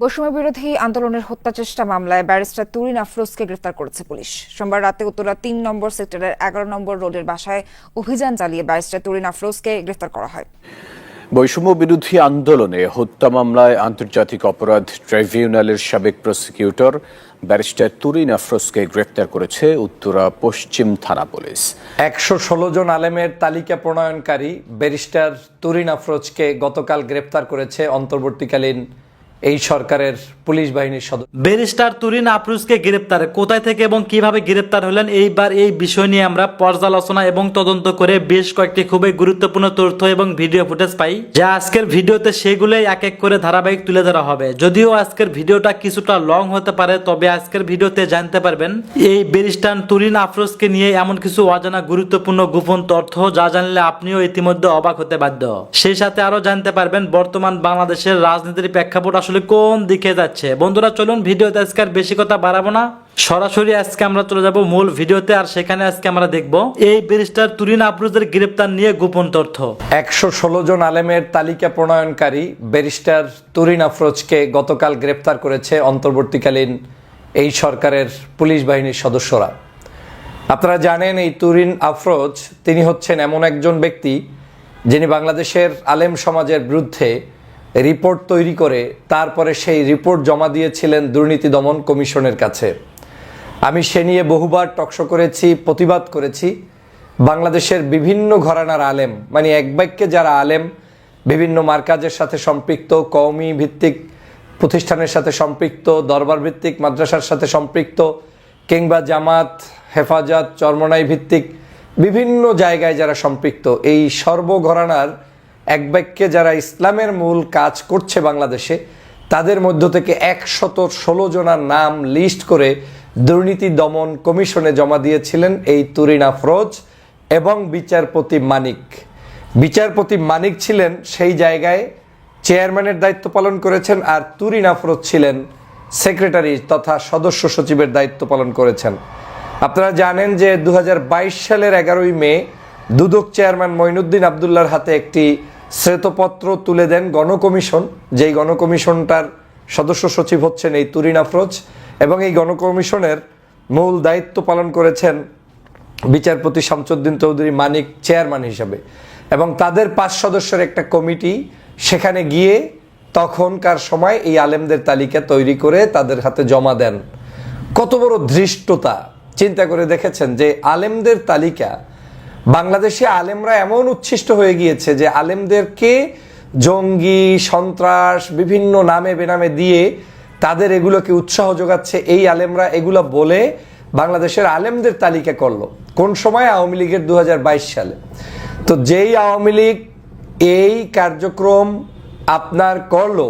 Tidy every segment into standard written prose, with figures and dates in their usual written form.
বৈষম্য বিরোধী আন্দোলনের হত্যা চেষ্টা মামলায় ব্যারিস্টার তুরিন আফরোজকে গ্রেফতার করেছে পুলিশ। সোমবার রাতে উত্তরা ৩ নম্বর সেক্টরের ১১ নম্বর রোডের বাসায় অভিযান চালিয়ে ব্যারিস্টার তুরিন আফরোজকে গ্রেফতার করা হয়। বৈষম্য বিরোধী আন্দোলনে হত্যা মামলায় আন্তর্জাতিক অপরাধ ট্রাইব্যুনালের সাবেক প্রসিকিউটর ব্যারিস্টার তুরিন আফরোজকে গ্রেফতার করেছে উত্তরা পশ্চিম থানা পুলিশ। ১১৬ জন আলেমের তালিকা প্রণয়নকারী ব্যারিস্টার তুরিন আফরোজকে গতকাল গ্রেফতার করেছে অন্তর্বর্তীকালীন এই সরকারের পুলিশ বাহিনীর সদস্য। ব্যারিস্টার তুরিন আফরোজকে গ্রেপ্তার কোথায় থেকে এবং কিভাবে গ্রেপ্তার হলেন, এইবার এই বিষয় নিয়ে আমরা পর্যালোচনা এবং তদন্ত করে বেশ কয়েকটি খুবই গুরুত্বপূর্ণ তথ্য এবং ভিডিও ফুটেজ পাই, যা আজকের ভিডিওতে সেগুলোই এক এক করে ধারাবাহিক তুলে ধরা হবে। যদিও আজকের ভিডিওটা কিছুটা লং হতে পারে, তবে আজকের ভিডিওতে জানতে পারবেন এই ব্যারিস্টার তুরিন আফরোজকে নিয়ে এমন কিছু অজানা গুরুত্বপূর্ণ গোপন তথ্য, যা জানলে আপনিও ইতিমধ্যে অবাক হতে বাধ্য। সেই সাথে আরো জানতে পারবেন বর্তমান বাংলাদেশের রাজনীতির প্রেক্ষাপট আসলে কোন দিকে যাচ্ছে। বন্ধুরা চলুন ভিডিওতে আজকে আর বেশি কথা বাড়াবো না, সরাসরি আজকে আমরা চলে যাব মূল ভিডিওতে। আর সেখানে আজকে আমরা দেখব এই ব্যারিস্টার তুরিন আফরোজের গ্রেপ্তার নিয়ে গোপন তথ্য। ১১৬ জন আলেমের তালিকা প্রণয়নকারী ব্যারিস্টার তুরিন আফরোজকে গতকাল গ্রেপ্তার করেছে অন্তর্বর্তীকালীন এই সরকারের পুলিশ বাহিনীর সদস্যরা। আপনারা জানেন এই তুরিন আফরোজ তিনি হচ্ছেন এমন একজন ব্যক্তি যিনি বাংলাদেশের আলেম সমাজের বিরুদ্ধে রিপোর্ট তৈরি করে তারপরে সেই রিপোর্ট জমা দিয়েছিলেন দুর্নীতি দমন কমিশনের কাছে। আমি সে নিয়ে বহুবার টকশো করেছি, প্রতিবাদ করেছি। বাংলাদেশের বিভিন্ন ঘরানার আলেম, মানে এক বাক্যে যারা আলেম, বিভিন্ন মার্কাজের সাথে সম্পৃক্ত, কওমি ভিত্তিক প্রতিষ্ঠানের সাথে সম্পৃক্ত, দরবার ভিত্তিক মাদ্রাসার সাথে সম্পৃক্ত, কিংবা জামাত, হেফাজত, চরমনাই ভিত্তিক বিভিন্ন জায়গায় যারা সম্পৃক্ত, এই সর্বঘরানার এক বাক্যে যারা ইসলামের মূল কাজ করছে বাংলাদেশে, তাদের মধ্য থেকে ১১৬ জনের নাম লিস্ট করে দুর্নীতি দমন কমিশনে জমা দিয়েছিলেন এই তুরিন আফরোজ এবং বিচারপতি মানিক। বিচারপতি মানিক ছিলেন সেই জায়গায় চেয়ারম্যানের দায়িত্ব পালন করেছেন, আর তুরিন আফরোজ ছিলেন সেক্রেটারি তথা সদস্য সচিবের দায়িত্ব পালন করেছেন। আপনারা জানেন যে ২০২২ সালের ১১ই মে দুদক চেয়ারম্যান মঈনুদ্দিন আবদুল্লাহর হাতে একটি শ্বেতপত্র তুলে দেন গণকমিশন, যেই গণকমিশনটার সদস্য সচিব হচ্ছেন এই তুরিন আফরোজ, এবং এই গণকমিশনের মূল দায়িত্ব পালন করেছেন বিচারপতি শামসুদ্দিন চৌধুরী মানিক চেয়ারম্যান হিসাবে। এবং তাদের ৫ সদস্যের একটা কমিটি সেখানে গিয়ে তখনকার সময় এই আলেমদের তালিকা তৈরি করে তাদের হাতে জমা দেন। কত বড় ধৃষ্টতা! চিন্তা করে দেখেছেন যে আলেমদের তালিকা, বাংলাদেশে আলেমরা এমন উচ্ছিষ্ট হয়ে গিয়েছে যে আলেমদেরকে জঙ্গি, সন্ত্রাস বিভিন্ন নামে বেনামে দিয়ে তাদের এগুলোকে উৎসাহ যোগাচ্ছে এই আলেমরা। এগুলো বলে বাংলাদেশের আলেমদের তালিকা করলো কোন সময়? আওয়ামী লীগের ২০২২ সালে। তো যেই আওয়ামী লীগ এই কার্যক্রম আপনার করলো,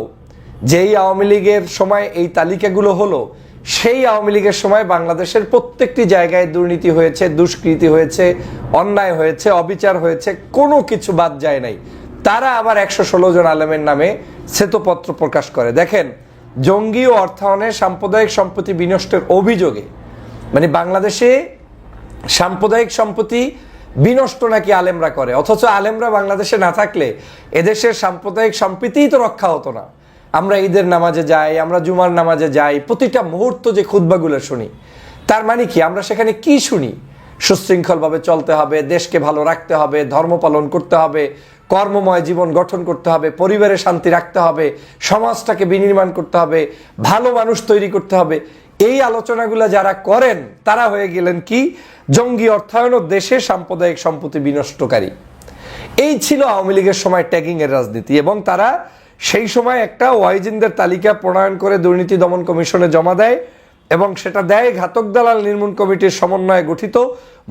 যেই আওয়ামী লীগের সময় এই তালিকাগুলো হলো, সেই আওয়ামী লীগের সময় বাংলাদেশের প্রত্যেকটি জায়গায় দুর্নীতি হয়েছে, দুষ্কৃতি হয়েছে, অন্যায় হয়েছে, অবিচার হয়েছে, কোনো কিছু বাদ যায় নাই। তারা আবার ১১৬ জন আলেমের নামে শ্বেতপত্র প্রকাশ করে। দেখেন, জঙ্গি ও অর্থায়নে সাম্প্রদায়িক সম্পত্তি বিনষ্টের অভিযোগে, মানে বাংলাদেশে সাম্প্রদায়িক সম্পত্তি বিনষ্ট নাকি আলেমরা করে, অথচ আলেমরা বাংলাদেশে না থাকলে এদেশের সাম্প্রদায়িক সম্প্রীতিই তো রক্ষা হতো না। আমরা ঈদের নামাজে যাই, আমরা জুমার নামাজে যাই, প্রতিটা মুহূর্ত যে খুতবাগুলো শুনি, তার মানে কি? আমরা সেখানে কি শুনি? সুশৃঙ্খলভাবে চলতে হবে, দেশকে ভালো রাখতে হবে, ধর্ম পালন করতে হবে, কর্মময় জীবন গঠন করতে হবে, পরিবারে শান্তি রাখতে হবে, সমাজটাকে বিনির্মাণ করতে হবে, ভালো মানুষ তৈরি করতে হবে। এই আলোচনাগুলো যারা করেন তারা হয়ে গেলেন কি? জঙ্গি, অর্থায়ন ও দেশে সাম্প্রদায়িক সম্পত্তি বিনষ্টকারী। এই ছিল আওয়ামী লীগের সময় ট্যাগিং এর রাজনীতি। এবং তারা সেই সময় একটা ওয়াইজিনদের তালিকা প্রণয়ন করে দুর্নীতি দমন কমিশনে জমা দেয়, এবং সেটা দেয় ঘাতক দালাল নির্মূল কমিটির সমন্বয়ে গঠিত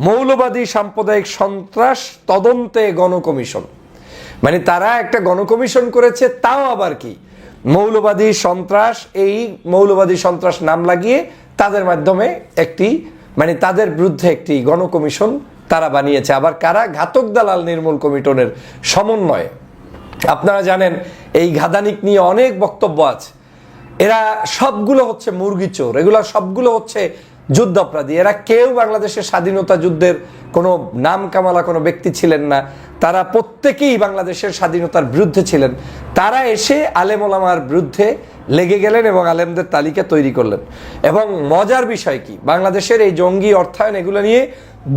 মৌলবাদী সাম্প্রদায়িক সন্ত্রাস তদন্তে গণকমিশন। মানে তারা একটা গণকমিশন করেছে, তাও আবার কি মৌলবাদী সন্ত্রাস, এই মৌলবাদী সন্ত্রাস নাম লাগিয়ে তাদের মাধ্যমে একটি, মানে তাদের বিরুদ্ধে একটি গণকমিশন তারা বানিয়েছে। আবার কারা? ঘাতক দালাল নির্মূল কমিশনের সমন্বয়ে। আপনারা জানেন এই ঘাদানিক নিয়ে অনেক বক্তব্য আছে। এরা সবগুলো হচ্ছে মুরগি চোর, এগুলো সবগুলো হচ্ছে যুদ্ধাপরাধী। এরা কেউ বাংলাদেশের স্বাধীনতা যুদ্ধের কোনো নাম কামালা কোনো ব্যক্তি ছিলেন না। তারা প্রত্যেকেই বাংলাদেশের স্বাধীনতার বিরুদ্ধে ছিলেন। তারা এসে আলেম ওলামার বিরুদ্ধে লেগে গেলেন এবং আলেমদের তালিকা তৈরি করলেন। এবং মজার বিষয় কি, বাংলাদেশের এই জঙ্গি অর্থায়ন এগুলো নিয়ে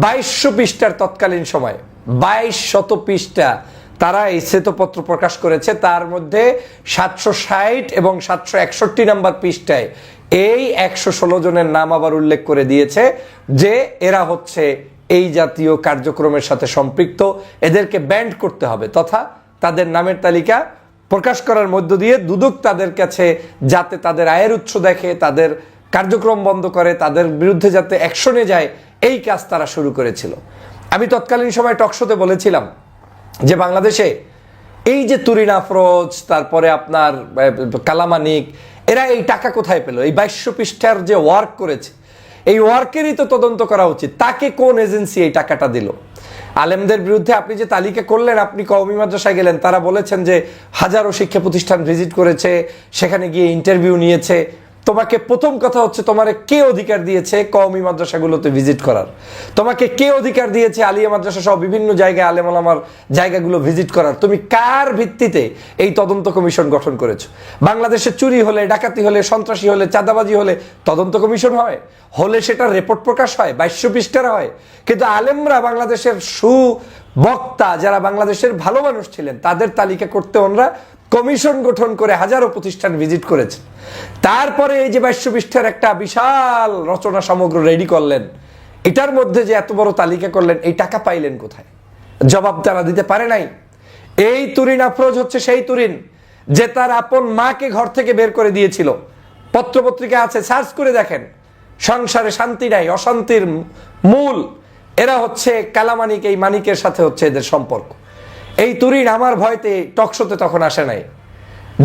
2200 পৃষ্ঠার তৎকালীন সময় 2200 পৃষ্ঠা তারা এই শ্বেতপত্র প্রকাশ করেছে। তার মধ্যে 760 এবং 761 নম্বর পৃষ্ঠায় এই 116 জনের নাম আবার উল্লেখ করে দিয়েছে যে এরা হচ্ছে এই জাতীয় কার্যক্রমের সাথে সম্পৃক্ত, এদেরকে ব্যান্ড করতে হবে, তথা তাদের নামের তালিকা প্রকাশ করার মধ্য দিয়ে দুদক তাদের কাছে যাতে তাদের আয়ের উৎস দেখে, তাদের কার্যক্রম বন্ধ করে, তাদের বিরুদ্ধে যাতে অ্যাকশনে যায়, এই কাজ তারা শুরু করেছিল। আমি তৎকালীন সময় টকশোতে বলেছিলাম যে বাংলাদেশে এই যে তুরিন আফরোজ, তারপরে আপনার কালামানিক, এরা এই টাকা কোথায় পেল? এই 2200 পৃষ্ঠার যে ওয়ার্ক করেছে, এই ওয়ার্কেরই তো তদন্ত করা উচিত। তাকে কোন এজেন্সি এই টাকাটা দিল? আলেমদের বিরুদ্ধে আপনি যে তালিকা করলেন, আপনি কওমি মাদ্রাসায় গেলেন, তারা বলেছেন যে হাজারো শিক্ষা প্রতিষ্ঠান ভিজিট করেছে, সেখানে গিয়ে ইন্টারভিউ নিয়েছে। তোমাকে প্রথম কথা হচ্ছে, তোমার কে অধিকার দিয়েছে কওমি মাদ্রাসাগুলোতে ভিজিট করার? তোমাকে কে অধিকার দিয়েছে আলিয়া মাদ্রাসা সহ বিভিন্ন জায়গায় আলেম ওলামার জায়গাগুলো ভিজিট করার? তুমি কার ভিত্তিতে এই তদন্ত কমিশন গঠন করেছো? বাংলাদেশে চুরি হলে, ডাকাতি হলে, সন্ত্রাসী হলে, চাঁদাবাজি হলে তদন্ত কমিশন হয়, হলে সেটা রিপোর্ট প্রকাশ হয়, 2200 পৃষ্ঠার হয়। কিন্তু আলেমরা, বাংলাদেশের সুবক্তা যারা বাংলাদেশের ভালো মানুষ ছিলেন, তাদের তালিকা করতে ওনারা কমিশন গঠন করে হাজারো প্রতিষ্ঠান ভিজিট করেছে। তারপরে এই যে 2200 পৃষ্ঠার একটা বিশাল রচনা সমগ্র রেডি করলেন, এটার মধ্যে যে এত বড় তালিকা করলেন, এই টাকা পাইলেন কোথায়? জবাব তারা দিতে পারে নাই। এই তুরিন আফরোজ হচ্ছে সেই তুরিন যে তার আপন মাকে ঘর থেকে বের করে দিয়েছিল। পত্রপত্রিকা আছে, সার্চ করে দেখেন। সংসারে শান্তি নাই, অশান্তির মূল এরা হচ্ছে কালামানিক, এই মানিকের সাথে হচ্ছে এদের সম্পর্ক। এই তুরিন আমার ভয়তে টকশোতে তখন আসে নাই,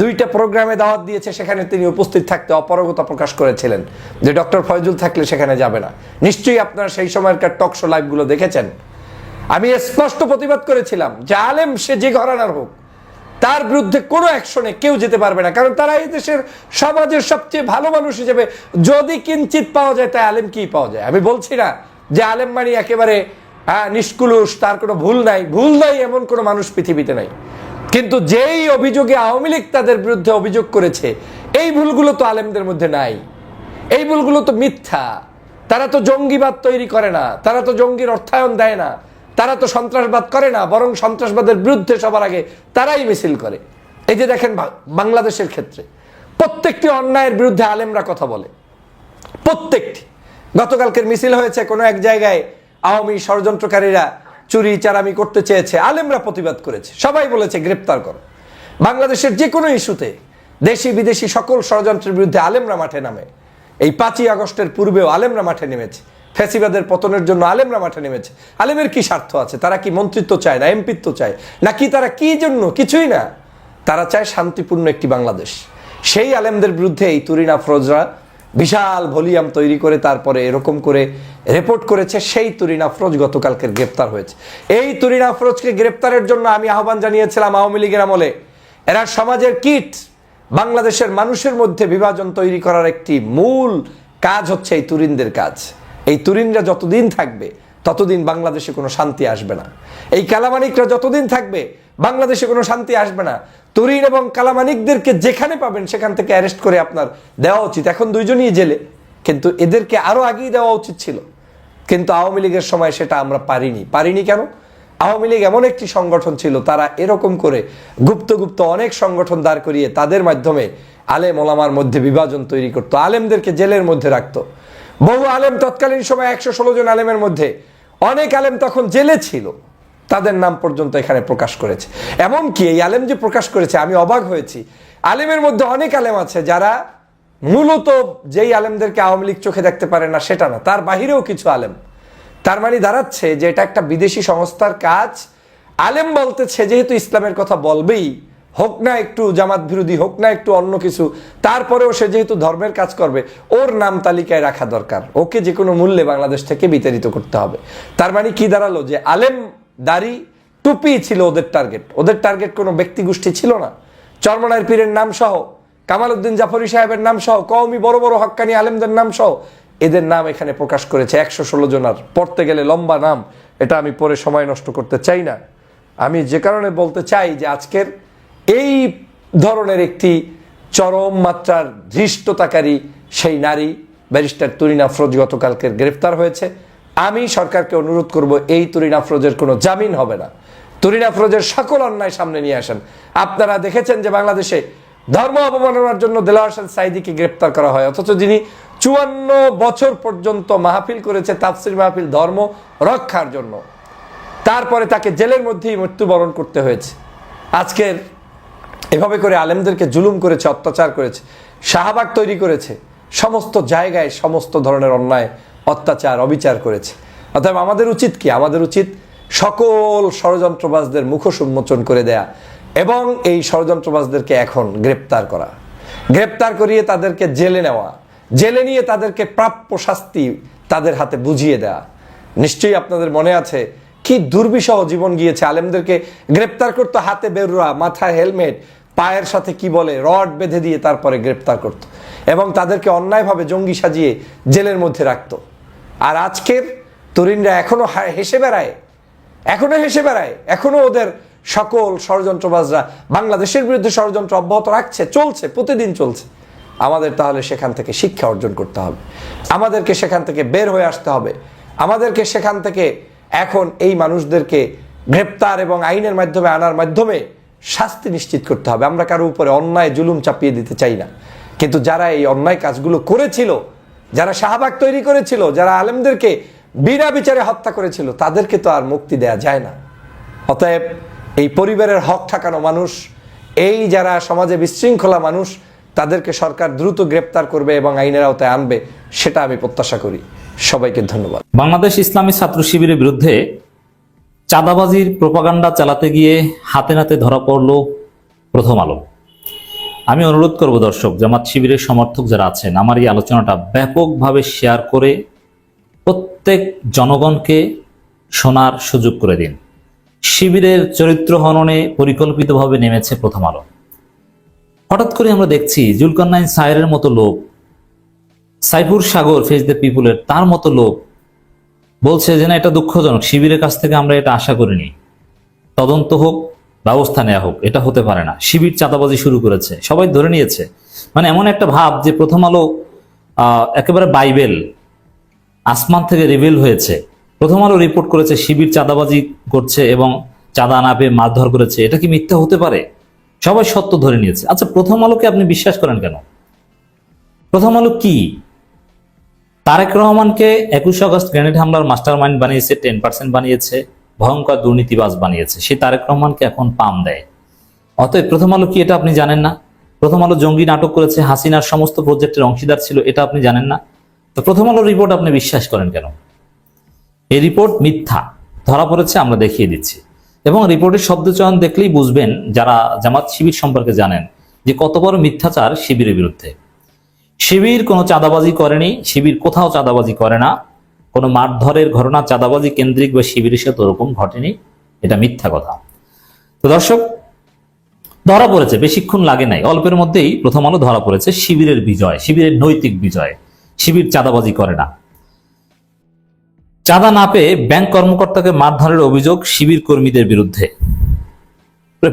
2টা প্রোগ্রামে দাওয়াত দিয়েছে, সেখানে তিনি উপস্থিত থাকতে অপারগতা প্রকাশ করেছিলেন যে ডক্টর ফয়জুল থাকলে সেখানে যাবে না। নিশ্চয়ই আপনারা সেই সময়কার টকশো লাইভগুলো দেখেছেন। আমি স্পষ্ট প্রতিবাদ করেছিলাম যে আলেম সে যে ঘরানার হোক, তার বিরুদ্ধে কোনো অ্যাকশনে কেউ যেতে পারবে না, কারণ তারা এই দেশের সমাজের সবচেয়ে ভালো মানুষ হিসেবে যদি কিঞ্চিত পাওয়া যায়, তাই আলেম কি পাওয়া যায়? আমি বলছি না যে আলেম মানে একেবারে নিষ্কুলুষ, তার কোনো ভুল নাই এমন কোনো মানুষ পৃথিবীতে নাই। কিন্তু যেই অভিযোগে আওয়ামী লীগ তাদের বিরুদ্ধে অভিযোগ করেছে, এই ভুলগুলো তো আলেমদের মধ্যে নাই। এই ভুলগুলো তো মিথ্যা। তারা তো জঙ্গিবাদ তৈরি করে না, তারা তো জঙ্গির অর্থায়ন দেয় না, তারা তো সন্ত্রাসবাদ করে না, বরং সন্ত্রাসবাদের বিরুদ্ধে সবার আগে তারাই মিছিল করে। এই যে দেখেন বাংলাদেশের ক্ষেত্রে প্রত্যেকটি অন্যায়ের বিরুদ্ধে আলেমরা কথা বলে, প্রত্যেকটি। গতকালকের মিছিল হয়েছে কোনো এক জায়গায়, আওয়ামী ষড়যন্ত্রকারীরা চুরি চারামি করতে চেয়েছে, আলেমরা প্রতিবাদ করেছে, সবাই বলেছে গ্রেপ্তার করো। বাংলাদেশের যে কোনো ইস্যুতে দেশি বিদেশি সকল ষড়যন্ত্রের বিরুদ্ধে আলেমরা মাঠে নামে। এই 5ই আগস্টের পূর্বেও আলেমরা মাঠে নেমেছে, ফ্যাসিবাদের পতনের জন্য আলেমরা মাঠে নেমেছে। আলেমের কি স্বার্থ আছে? তারা কি মন্ত্রিত্ব চায় না এমপিত্ব চায় নাকি? তারা কি জন্য? কিছুই না, তারা চায় শান্তিপূর্ণ একটি বাংলাদেশ। সেই আলেমদের বিরুদ্ধে এই তুরিন আফরোজরা বিশাল ভলিউম তৈরি করে তারপরে এরকম করে রিপোর্ট করেছে। সেই তুরিন আফরোজ গতকালকে গ্রেপ্তার হয়েছে। এই তুরিন আফরোজকে গ্রেপ্তারের জন্য আমি আহ্বান জানিয়েছিলাম আওয়ামী লীগের আমলে। এরা সমাজের কীট, বাংলাদেশের মানুষের মধ্যে বিভাজন তৈরি করার একটি মূল কাজ হচ্ছে এই তুরিনদের কাজ। এই তুরিনরা যতদিন থাকবে ততদিন বাংলাদেশে কোনো শান্তি আসবে না। এই কালামানিকরা যতদিন থাকবে বাংলাদেশে কোনো শান্তি আসবে না। তুরিন এবং কালামানিকদেরকে যেখানে পাবেন সেখান থেকে অ্যারেস্ট করে আপনার দেওয়া উচিত। এখন 2জনই জেলে, কিন্তু এদেরকে আরো আগেই দেওয়া উচিত ছিল। কিন্তু আওয়ামী লীগের সময় সেটা আমরা পারিনি কেন? আওয়ামী লীগ এমন একটি সংগঠন ছিল, তারা এরকম করে গুপ্ত অনেক সংগঠন দাঁড় করিয়ে তাদের মাধ্যমে আলেম ওলামার মধ্যে বিভাজন তৈরি করতো, আলেমদেরকে জেলের মধ্যে রাখতো। বহু আলেম তৎকালীন সময় 116 জন আলেমের মধ্যে অনেক আলেম তখন জেলে ছিল, তাদের নাম পর্যন্ত এখানে প্রকাশ করেছে। এমনকি এই আলেম যে প্রকাশ করেছে, আমি অবাক হয়েছি। আলেমের মধ্যে অনেক আলেম আছে যারা মূলত যেই আলেমদেরকে আওয়ামী লীগ চোখে দেখতে পারে না সেটা না, তার বাহিরেও কিছু আলেম। তার মানে দাঁড়াচ্ছে যে এটা একটা বিদেশি সংস্থার কাজ। আলেম বলতেছে যেহেতু ইসলামের কথা বলবেই, হোক না একটু জামাত বিরোধী, হোক না একটু অন্য কিছু, তারপরেও সে যেহেতু ধর্মের কাজ করবে, ওর নাম তালিকায় রাখা দরকার, ওকে যে কোনো মূল্যে বাংলাদেশ থেকে বিতাড়িত করতে হবে। তার মানে কি দাঁড়ালো? যে আলেম দাড়ি টুপি ছিল ওদের টার্গেট। ওদের টার্গেট কোনো ব্যক্তি গোষ্ঠী ছিল না। চরমনায়ের পীরের নাম সহ, কামাল উদ্দিন জাফরি সাহেবের নাম সহ, কওমি বড় বড় হক্কানি আলেমদের নাম সহ এদের নাম এখানে প্রকাশ করেছে। 116 জনার, পড়তে গেলে লম্বা নাম, এটা আমি পরে সময় নষ্ট করতে চাই না। আমি যে কারণে বলতে চাই যে আজকের এই ধরনের একটি চরম মাত্রার ধৃষ্টতাকারী সেই নারী ব্যারিস্টার তুরিন আফরোজ গতকালকে গ্রেফতার হয়েছে। আমি সরকারকে অনুরোধ করব, এই তুরিন আফরোজের কোনো জামিন হবে না। তুরিন আফরোজের সকল অন্যায় সামনে নিয়ে আসেন। আপনারা দেখেছেন যে বাংলাদেশে ধর্ম অবমাননার জন্য দেলোয়ার হোসেন সাঈদীকে গ্রেপ্তার করা হয়, অথচ যিনি 54 বছর পর্যন্ত মাহফিল করেছে, তাফসির মাহফিল, ধর্ম রক্ষার জন্য, তারপরে তাকে জেলের মধ্যেই মৃত্যুবরণ করতে হয়েছে। আজকের এভাবে করে আলেমদেরকে জুলুম করেছে, অত্যাচার করেছে, শাহবাগ তৈরি করেছে, সমস্ত জায়গায় সমস্ত ধরনের অন্যায়, অত্যাচার, অবিচার করেছে। অতএব আমাদের উচিত কি? আমাদের উচিত সকল ষড়যন্ত্রবাজদের মুখোশ উন্মোচন করে দেয়া এবং এই ষড়যন্ত্রবাজদেরকে এখন গ্রেপ্তার করা, গ্রেপ্তার করিয়ে তাদেরকে জেলে নেওয়া, জেলে নিয়ে তাদেরকে প্রাপ্য শাস্তি তাদের হাতে বুঝিয়ে দেয়া। নিশ্চয়ই আপনাদের মনে আছে কি দুর্বিষহ জীবন গিয়েছে। আলেমদেরকে গ্রেপ্তার করতো হাতে বেরুয়া, মাথায় হেলমেট, পায়ের সাথে কি বলে রড বেঁধে দিয়ে তারপরে গ্রেপ্তার করত এবং তাদেরকে অন্যায়ভাবে জঙ্গি সাজিয়ে জেলের মধ্যে রাখত। আর আজকের তরুণরা এখনো হেসে বেড়ায়, এখনো ওদের সকল ষড়যন্ত্রবাজরা বাংলাদেশের বিরুদ্ধে ষড়যন্ত্র অব্যাহত রাখছে, চলছে, প্রতিদিন চলছে। আমাদের তাহলে সেখান থেকে শিক্ষা অর্জন করতে হবে, আমাদেরকে সেখান থেকে বের হয়ে আসতে হবে, আমাদেরকে সেখান থেকে এখন এই মানুষদেরকে গ্রেপ্তার এবং আইনের মাধ্যমে আনার মাধ্যমে শাস্তি নিশ্চিত করতে হবে। আমরা কারো উপরে অন্যায় জুলুম চাপিয়ে দিতে চাই না, কিন্তু যারা এই অন্যায় কাজগুলো করেছিল, যারা শাহবাগ তৈরি করেছিল, যারা আলেমদেরকে বিনা বিচারে হত্যা করেছিল, তাদেরকে তো আর মুক্তি দেয়া যায় না। অতএব এই পরিবারের হক ঠাকানো মানুষ, এই যারা সমাজে বিশৃঙ্খলা মানুষ, তাদেরকে সরকার দ্রুত গ্রেপ্তার করবে এবং আইনের আওতায় আনবে, সেটা আমি প্রত্যাশা করি। সবাইকে ধন্যবাদ। বাংলাদেশ ইসলামী ছাত্র শিবিরের বিরুদ্ধে চাঁদাবাজির প্রোপাগান্ডা চালাতে গিয়ে হাতে নাতে ধরা পড়ল প্রথম আলো। আমি অনুরোধ করব দর্শক, জামাত শিবিরের সমর্থক যারা আছেন, আমার এই আলোচনাটা ব্যাপকভাবে শেয়ার করে প্রত্যেক জনগণকে শোনার সুযোগ করে দিন। শিবিরের চরিত্র হননে পরিকল্পিতভাবে নেমেছে প্রথম আলো। হঠাৎ করে আমরা দেখছি জুলকারনাইন সায়েরের মতো লোক, সাইফুর সাগর ফেস দ্য পিপুলের তার মতো লোক বলছে যে না, এটা দুঃখজনক, শিবিরের কাছ থেকে আমরা এটা আশা করিনি, তদন্ত হোক, ব্যবস্থা নেওয়া হোক, এটা হতে পারে না, শিবির চাঁদাবাজি শুরু করেছে, সবাই ধরে নিয়েছে। মানে এমন একটা ভাব যে প্রথম আলো একেবারে বাইবেল, আসমান থেকে রিভিল হয়েছে। প্রথম আলো রিপোর্ট করেছে শিবির চাঁদাবাজি করছে এবং চাঁদা না পেয়ে মারধর করেছে, এটা কি মিথ্যা হতে পারে? সবাই সত্য ধরে নিয়েছে। আচ্ছা, প্রথম আলোকে আপনি বিশ্বাস করেন কেন? প্রথম আলো কি? তারেক রহমানকে 21 আগস্ট গ্রেনেড হামলার মাস্টার মাইন্ড বানিয়েছে, 10% বানিয়েছে, ভয়ঙ্কর দুর্নীতিবাজ বানিয়েছে, সেই তারেক রহমানকে এখন পাম দেয়। অতএব প্রথম আলো কি এটা আপনি জানেন না? প্রথম আলো জঙ্গি নাটক করেছে, হাসিনার সমস্ত প্রজেক্টের অংশীদার ছিল, এটা আপনি জানেন না? তো প্রথম আলোর রিপোর্ট আপনি বিশ্বাস করেন কেন? এই রিপোর্ট মিথ্যা, ধরা পড়েছে, আমরা দেখিয়ে দিচ্ছি। এবং রিপোর্টের শব্দচয়ন দেখলেই বুঝবেন, যারা জামাত শিবির সম্পর্কে জানেন, যে কত বড় মিথ্যাচার শিবিরের বিরুদ্ধে। শিবির কোনো চাঁদাবাজি করেনি, শিবির কোথাও চাঁদাবাজি করে না, কোনো মারধরের ঘটনা চাঁদাবাজি কেন্দ্রিক বা শিবিরের সাথে ওরকম ঘটেনি, এটা মিথ্যা কথা। তো দর্শক, ধরা পড়েছে, বেশিক্ষণ লাগে নাই, অল্পের মধ্যেই প্রথম আলো ধরা পড়েছে। শিবিরের বিজয়, শিবিরের নৈতিক বিজয়। শিবির চাঁদাবাজি করে না। চাঁদা না পেয়ে ব্যাংক কর্মকর্তাকে মারধরের অভিযোগ শিবির কর্মীদের বিরুদ্ধে।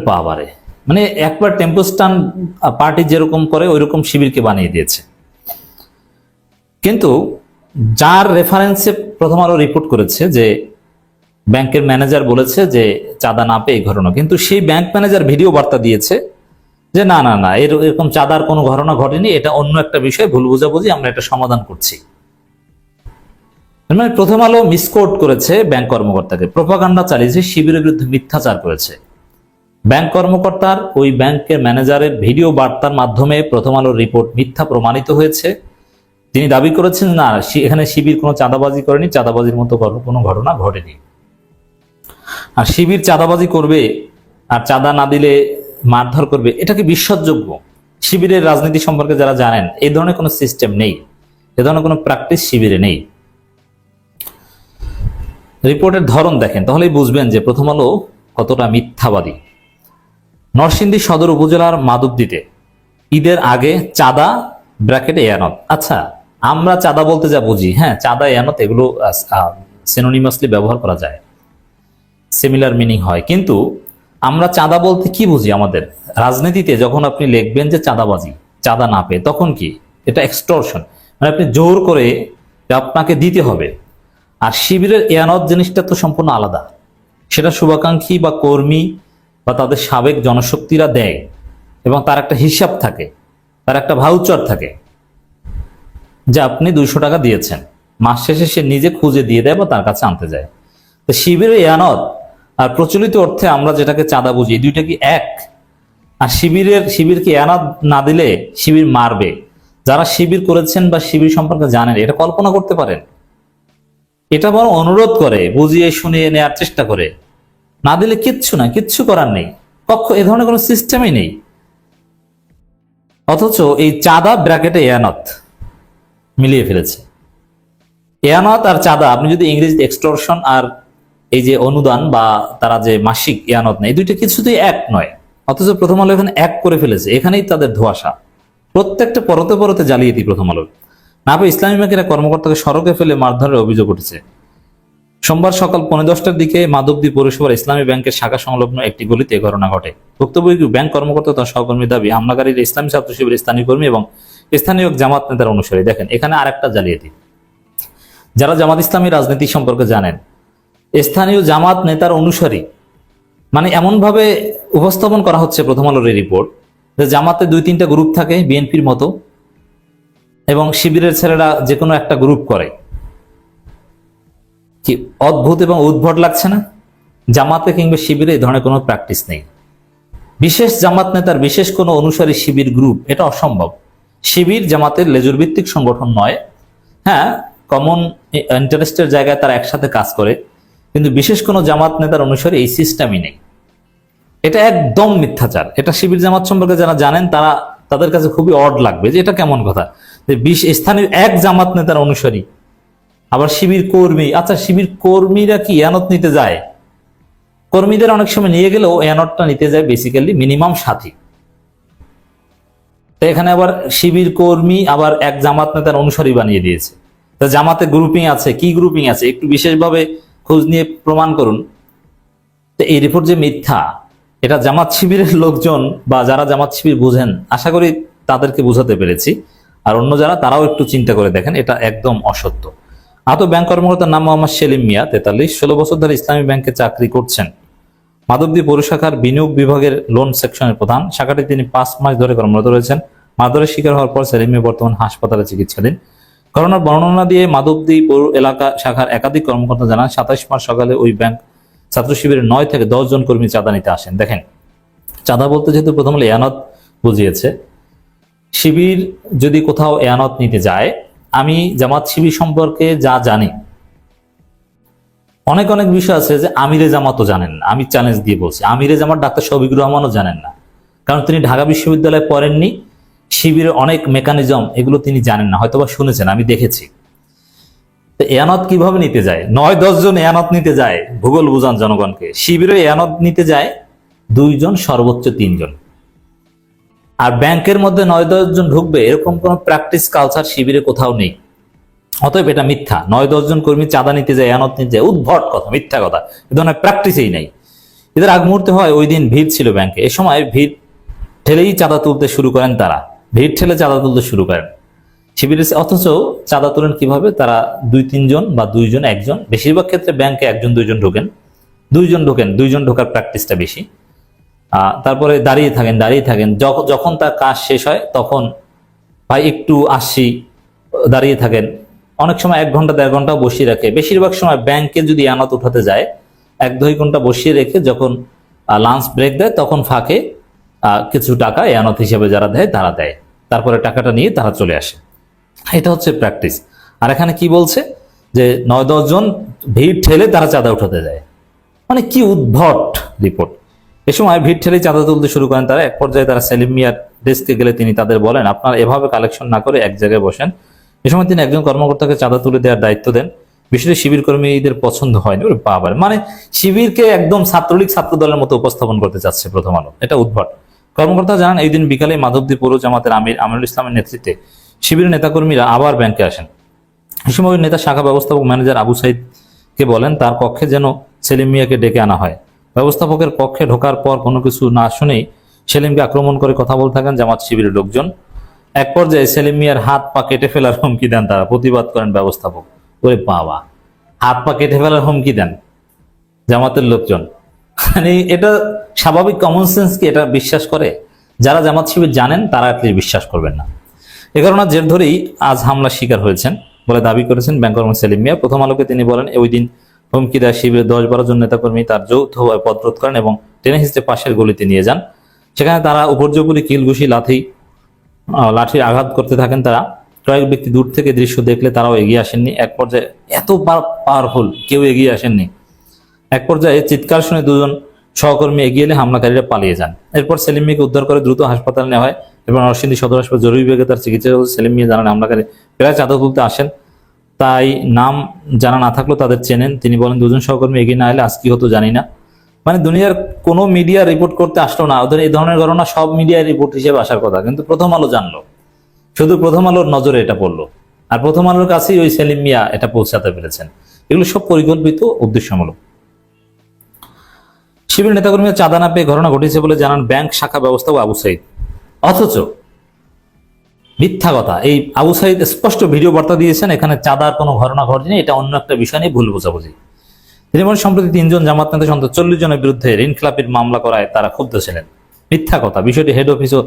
বাবারে, মানে একবার টেম্পোস্টান পার্টি যেরকম করে ওইরকম শিবিরকে বানিয়ে দিয়েছে। কিন্তু যার রেফারেন্সে প্রথম আলো রিপোর্ট করেছে যে ব্যাংকের ম্যানেজার বলেছে যে চাঁদা না পেয়ে এই ঘটনা, কিন্তু সেই ব্যাংক ম্যানেজার ভিডিও বার্তা দিয়েছে যে না না না, এরকম চাঁদার কোনো ঘটনা ঘটেনি, এটা অন্য একটা বিষয়, ভুল বোঝাবুঝি, আমরা এটা সমাধান করছি। মানে প্রথম আলো মিসকোট করেছে ব্যাংক কর্মকর্তাকে, প্রোপাগান্ডা চালিয়েছে, শিবিরের বিরুদ্ধে মিথ্যাচার করেছে। ব্যাংক কর্মকর্তার ওই ব্যাংকের ম্যানেজারের ভিডিও বার্তার মাধ্যমে প্রথম আলোর রিপোর্ট মিথ্যা প্রমাণিত হয়েছে। তিনি দাবি করেছেন না, এখানে শিবির কোনো চাঁদাবাজি করেনি, চাঁদাবাজির মতো কোনো ঘটনা ঘটেনি। আর শিবির চাঁদাবাজি করবে আর চাঁদা না দিলে মারধর করবে, এটা কি বিশ্বাসযোগ্য? শিবিরের রাজনীতি সম্পর্কে যারা জানেন, এই ধরনের কোনো সিস্টেম নেই, এ ধরনের কোনো প্র্যাকটিস শিবিরে নেই। রিপোর্টের ধরন দেখেন, তাহলেই বুঝবেন যে প্রথম আলো কতটা মিথ্যাবাদী। নরসিংদী সদর উপজেলার মাধবদীতে ঈদের আগে চাঁদা ব্র্যাকেটে এয়ানত। আচ্ছা, আমরা চাঁদা বলতে যা বুঝি, হ্যাঁ, চাঁদা এয়ানত এগুলো সিনোনিমাসলি ব্যবহার করা যায়, সিমিলার মিনিং হয়, কিন্তু আমরা চাঁদা বলতে কি বুঝি? আমাদের রাজনীতিতে যখন আপনি লিখবেন যে চাঁদাবাজি, চাঁদা না পেয়ে, তখন কি? এটা এক্সটর্শন, মানে আপনি জোর করে আপনাকে দিতে হবে। আর শিবিরের এয়ানত জিনিসটা তো সম্পূর্ণ আলাদা, সেটা শুভাকাঙ্ক্ষী বা কর্মী বা তাদের সাবেক জনশক্তিরা দেয়, এবং তার একটা হিসাব থাকে, তার একটা ভাউচার থাকে যে আপনি 200 টাকা দিয়েছেন, মাস শেষে সে নিজে খুঁজে দিয়ে দেয় বা তার কাছে আনতে যায়। তো শিবিরের এয়ানত আর প্রচলিত অর্থে আমরা যেটাকে চাঁদা বুঝি, এই দুইটা কি এক? আর শিবিরকে এয়ানত না দিলে শিবির মারবে। যারা শিবির করেছেন বা শিবির সম্পর্কে জানেন, এটা কল্পনা করতে পারেন? এটা বরং অনুরোধ করে, বুঝিয়ে শুনিয়ে নেওয়ার চেষ্টা করে, না দিলে কিচ্ছু না, কিচ্ছু করার নেই, এ ধরনের কোনো সিস্টেমই নেই। অথচ এই চাঁদা ব্র্যাকেটে এয়ানত মিলিয়ে ফেলেছে। এয়ানত আর চাঁদা, আপনি যদি ইংরেজিতে এক্সটর্শন আর এই যে অনুদান বা তারা যে মাসিক এয়ানত নেই, দুইটা কিছুতেই এক নয়। অথচ প্রথম আলো এখানে এক করে ফেলেছে, এখানেই তাদের ধোঁয়াশা। প্রত্যেকটা পরতে পরতে জালিয়াতি প্রথম আলোর। না পেয়ে ইসলামী ব্যাংকের কর্মকর্তাকে সড়কে ফেলে মারধরের অভিযোগ উঠেছে। সোমবার সকাল 10:15টার দিকে মাধবদী পৌরসভার ইসলামী ব্যাংকের শাখা সংলগ্ন একটি গলিতে এ ঘটনা ঘটে। ভুক্তভোগী ব্যাংক কর্মকর্তা তার সহকর্মী দাবি, হামলাকারীর ইসলামী ছাত্র শিবিরের স্থানীয় কর্মী এবং স্থানীয় জামাত নেতার অনুসারী। দেখেন, এখানে আরেকটা জালিয়াতি। যারা জামাত ইসলামী রাজনীতি সম্পর্কে জানেন, স্থানীয় জামাত নেতার অনুসারী মানে এমন ভাবে উপস্থাপন করা হচ্ছে প্রথম আলোর এই রিপোর্ট, যে জামাতে 2-3টা গ্রুপ থাকে বিএনপির মতো, এবং শিবিরের ছেলেরা যে কোনো একটা গ্রুপ করে। কি অদ্ভুত এবং উদ্ভট লাগছে না? জামাতে কিংবা শিবিরে এই ধরনের কোনো প্র্যাকটিস নেই। বিশেষ জামাত নেতার বিশেষ কোনো অনুসারী শিবির গ্রুপ, এটা অসম্ভব। শিবির জামাতের লেজুর ভিত্তিক সংগঠন নয়। হ্যাঁ, কমন ইন্টারেস্টের জায়গায় তারা একসাথে কাজ করে, কিন্তু বিশেষ কোনো জামাত নেতার অনুসারী এই সিস্টেমই নেই। এটা একদম মিথ্যাচার। এটা শিবির জামাত সম্পর্কে যারা জানেন তাদের কাছে খুবই অড লাগবে যে এটা কেমন কথা, যে স্থানীয় এক জামাত নেতার অনুসারী আবার শিবির কর্মী। আচ্ছা, শিবির কর্মীরা কি এয়ানত নিতে যায়? কর্মীদের অনেক সময় নিয়ে গেলেও এয়ানতটা নিতে যায় বেসিক্যালি মিনিমাম সাথী। তো এখানে আবার শিবির কর্মী আবার এক জামাত নেতার অনুসারী বানিয়ে দিয়েছে। তো জামাতে গ্রুপিং আছে, কি গ্রুপিং আছে একটু বিশেষভাবে খোঁজ নিয়ে প্রমাণ করুন। তো এই রিপোর্ট যে মিথ্যা, এটা জামাত শিবিরের লোকজন বা যারা জামাত শিবির বুঝেন, আশা করি তাদেরকে বুঝাতে পেরেছি। আর অন্য যারা, তারাও একটু চিন্তা করে দেখেন, এটা একদম অসত্য। আহত ব্যাংক কর্মকর্তার নাম মোহাম্মদ সেলিম মিয়া, 43, 16 বছর ধরে ইসলামী ব্যাংকে চাকরি করছেন। মাধবদী পৌর শাখার বিনিয়োগ বিভাগের লোন সেকশনের প্রধান। শাখাটি তিনি 5 মাস ধরে কর্মরত রয়েছেন। মারধরের শিকার হওয়ার পর সেলিম মিয়া বর্তমান হাসপাতালে চিকিৎসাধীন। ঘটনার বর্ণনা দিয়ে মাধবদী পৌর এলাকা শাখার একাধিক কর্মকর্তা জানান, 27 মার্চ সকালে ওই ব্যাংক ছাত্র শিবিরের 9 থেকে 10 জন কর্মী চাঁদা নিতে আসেন। দেখেন, চাঁদা বলতে যেহেতু প্রথম এয়ানত বুঝিয়েছে, শিবির যদি কোথাও এয়ানত নিতে যায়, আমি জামাত শিবির সম্পর্কে যা জানি, অনেক বিষয় আছে যে আমিরে জামাতও জানেন না। আমি চ্যালেঞ্জ দিয়ে বলছি, আমিরে জামাত ডাক্তার শফিকুর রহমানও জানেন না, কারণ তিনি ঢাকা বিশ্ববিদ্যালয়ে পড়েননি। শিবিরের অনেক মেকানিজম এগুলো তিনি জানেন না, হয়তোবা শুনেছেন, আমি দেখেছি। তো এয়ানত কিভাবে নিতে যায়? 9-10 জন এয়ানত নিতে যায়। ভূগোল বুঝান জনগণকে। শিবিরে এয়ানত নিতে যায় 2 জন, সর্বোচ্চ 3 জন। আর ব্যাংকের মধ্যে 9-10 জন ঢুকবে, এরকম কোন প্র্যাকটিস কালচার শিবিরে কোথাও নেই। অতএব এটা মিথ্যা। 9-10 জন কর্মী চাঁদা নিতে যায়, এয়ানত নিতে যায়, উদ্ভট কথা, মিথ্যা কথা। এ ধরনের প্র্যাকটিসই নেই। এদের আগ মুহূর্তে হয় ওই দিন ভিড় ছিল ব্যাংকে। এ সময় ভিড় ঠেলেই চাঁদা তুলতে শুরু করেন তারা। ভিড় ঠেলে চাঁদা তুলতে শুরু করেন শিবিরের। অথচ চাঁদা তোলেন কিভাবে? তারা 2-3 জন বা 2 জন 1 জন, বেশিরভাগ ক্ষেত্রে ব্যাংকে 1-2 জন ঢোকেন। 2 জন ঢোকার প্র্যাকটিসটা বেশি। তারপরে দাঁড়িয়ে থাকেন। যখন তার কাজ শেষ হয় তখন ভাই একটু আসছি, দাঁড়িয়ে থাকেন। অনেক সময় 1 ঘন্টা 1.5 ঘন্টাও বসিয়ে রাখে। বেশিরভাগ সময় ব্যাংকে যদি এয়ানত উঠাতে যায় 1-2 ঘন্টা বসিয়ে রেখে যখন লাঞ্চ ব্রেক দেয় তখন ফাঁকে কিছু টাকা এয়ানত হিসেবে যারা দেয় তারা দেয়, তারপরে টাকাটা নিয়ে তারা চলে আসে। এটা হচ্ছে প্র্যাকটিস। আর এখানে কি বলছে যে 9-10 জন ভিড় ঠেলে তারা চাঁদা উঠাতে যায়। মানে কি উদ্ভট রিপোর্ট। এ সময় ভিড় ঠেলে চাঁদা তুলতে শুরু করেন তারা। এক পর্যায়ে তারা সেলিম মিয়ার ডেস্কে গেলে তিনি তাদের বলেন, আপনারা এভাবে কালেকশন না করে এক জায়গায় বসেন। এ সময় তিনি একজন কর্মকর্তাকে চাঁদা তুলে দেওয়ার দায়িত্ব দেন। বিষয়টি শিবির কর্মীদের পছন্দ হয়নি। বাবার, মানে শিবিরকে একদম ছাত্রলীগ ছাত্র দলের মতো উপস্থাপন করতে চাচ্ছে প্রথম আলো। এটা উদ্ভট। কর্মকর্তা জানান, এই দিন বিকালে মাধবদী পৌর জামাতের আমিরুল ইসলামের নেতৃত্বে শিবিরের নেতাকর্মীরা আবার ব্যাংকে আসেন। এই সময় নেতা শাখা ব্যবস্থাপক ম্যানেজার আবু সাইদকে বলেন তার কক্ষে যেন সেলিম মিয়াকে ডেকে আনা হয়। ব্যবস্থাপকের কক্ষে ঢোকার পর কোনো কিছু না শুনেই সেলিমকে আক্রমণ করে কথা বলতে থাকেন জামাত শিবিরের লোকজন। এক পর্যায়ে সেলিম মিয়ার হাত পা কেটে ফেলার হুমকি দেন তারা, প্রতিবাদ করেন ব্যবস্থাপক। ওরে বাবা, হাত পা কেটে ফেলার হুমকি দেন জামাতের লোকজন। মানে এটা স্বাভাবিক কমন সেন্স কি এটা বিশ্বাস করে? যারা জামাত শিবির জানেন তারা অ্যাটলিস্ট বিশ্বাস করবেন না। এ ঘটনার জের ধরেই আজ হামলার শিকার হয়েছেন বলে দাবি করেছেন ব্যাংক কর্মী সেলিম মিয়া। প্রথম আলোকে তিনি বলেন, ওই দিন হুমকি দেওয়া শিবিরের 10-12 জন নেতাকর্মী তার যৌথভাবে পথরোধ করেন এবং টেনে হিঁচড়ে পাশের গলিতে নিয়ে যান। সেখানে তারা উপর্যুপরি কিলঘুষি লাঠির আঘাত করতে থাকেন। তারা কয়েক ব্যক্তি দূর থেকে দৃশ্য দেখলে তারাও এগিয়ে আসেননি। এক পর্যায়ে এত পাওয়ারফুল, কেউ এগিয়ে আসেননি। এক পর্যায়ে চিৎকার শুনে দুজন সহকর্মী এগিয়ে এলে হামলাকারীরা পালিয়ে যান। এরপর সেলিম মিয়াকে উদ্ধার করে দ্রুত হাসপাতালে নেওয়া হয় এবং নরসিংদী সদর হাসপাতাল জরুরি বিভাগে তার চিকিৎসা চলছে। সেলিম মিয়া জানান, হামলাকারী প্রায় চাঁদা তুলতে আসেন, তাই নাম জানা না থাকলেও তাদের চেনেন। তিনি বলেন, দুজন সহকর্মী এগিয়ে না এলে আজ কি হতো জানি না। মানে দুনিয়ার কোনো মিডিয়া রিপোর্ট করতে আসলো না, ওদের এই ধরনের ঘটনা সব মিডিয়ার রিপোর্ট হিসেবে আসার কথা, কিন্তু প্রথম আলো জানলো, শুধু প্রথম আলোর নজরে এটা পড়লো, আর প্রথম আলোর কাছেই ওই সেলিম মিয়া এটা পৌঁছাতে পেরেছেন। এগুলো সব পরিকল্পিত, উদ্দেশ্যমূলক। শিবির নেতাকর্মীরা চাঁদা না পেয়ে ঘটনা ঘটেছে বলে জানান ব্যাংক শাখা ব্যবস্থাপক আবু সাইদ। অথচ মিথ্যা কথা, এই আবু সাইদ স্পষ্ট ভিডিও বার্তা দিয়েছেন এখানে চাঁদার কোনো ঘটনা ঘটেনি, এটা অন্য একটা বিষয় নিয়ে ভুল বোঝাবুঝি। তিনি বলেন, সম্প্রতি 3 জন জামাত নেতা সহ 40 জনের বিরুদ্ধে ঋণ খেলাপির মামলা করায় তারা ক্ষুব্ধ ছিলেন। মিথ্যা কথা, বিষয়টি হেড অফিস ও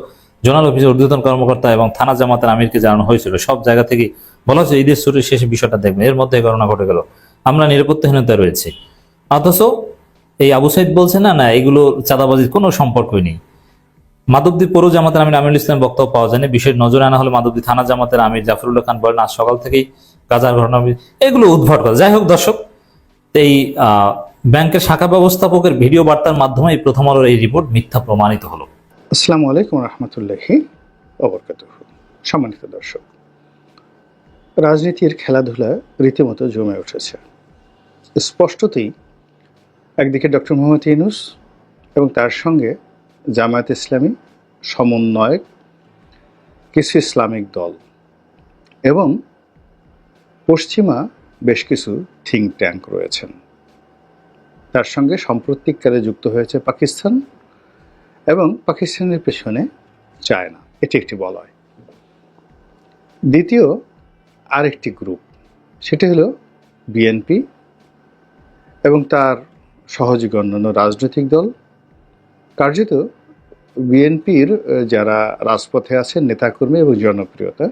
জোনাল অফিসের ঊর্ধ্বতন কর্মকর্তা এবং থানা জামাতের আমিরকে জানানো হয়েছিল। সব জায়গা থেকে বলা হচ্ছে ঈদের ছুটির শেষে বিষয়টা দেখবেন, এর মধ্যে ঘটনা ঘটে গেল, আমরা নিরাপত্তাহীনতায় রয়েছে। অথচ এই আবু সাইদ বলছে না না এগুলো চাঁদাবাজির কোনো সম্পর্কই নেই। মাধবদী পৌর জামাতের আমির আমিরুল ইসলামের বক্তব্য পাওয়া যায়নি। বিষয় নজরে আনা হলে মাধবদী থানা জামাতের আমির জাফরুল্লাহ খান বলেন, আজ সকাল থেকেই গাজার ঘটনা, এগুলো উদ্ভট কথা। যাই হোক দর্শক, এই ব্যাংকের শাখা ব্যবস্থাপকের ভিডিও বার্তার মাধ্যমে এই প্রথম আলোর এই রিপোর্ট মিথ্যা প্রমাণিত হলো। আসসালামু আলাইকুম রহমতুল্লাহি ওবরকাতুহু। সম্মানিত দর্শক, রাজনীতির খেলাধুলা রীতিমতো জমে উঠেছে। স্পষ্টতই একদিকে ডক্টর মোহাম্মদ ইউনূস এবং তার সঙ্গে জামায়াত ইসলামী সমন্বয়ক কিছু ইসলামিক দল এবং পশ্চিমা বেশ কিছু থিঙ্ক ট্যাঙ্ক রয়েছেন। তার সঙ্গে সাম্প্রতিককালে যুক্ত হয়েছে পাকিস্তান এবং পাকিস্তানের পেছনে চায়না, এটি একটি বলয়। দ্বিতীয় আরেকটি গ্রুপ, সেটি হলো বিএনপি এবং তার সহযোগী অন্যান্য রাজনৈতিক দল। কার্যত বিএনপির যারা রাজপথে আছেন নেতাকর্মী এবং জনপ্রিয়তা,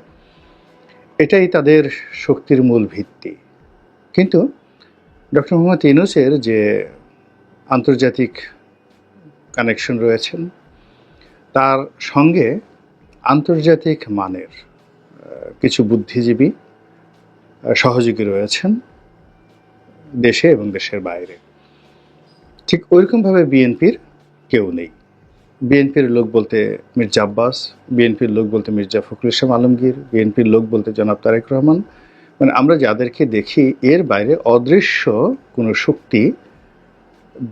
এটাই তাদের শক্তির মূল ভিত্তি। কিন্তু ডক্টর মোহাম্মদ ইউনূসের যে আন্তর্জাতিক কানেকশন রয়েছেন, তার সঙ্গে আন্তর্জাতিক মানের কিছু বুদ্ধিজীবী সহযোগী রয়েছেন দেশে এবং দেশের বাইরে। ঠিক ওইরকমভাবে বিএনপির কেউ নেই। বিএনপির লোক বলতে মির্জা আব্বাস, বিএনপির লোক বলতে মির্জা ফখরুল ইসলাম আলমগীর, বিএনপির লোক বলতে জনাব তারেক রহমান, মানে আমরা যাদেরকে দেখি এর বাইরে অদৃশ্য কোনো শক্তি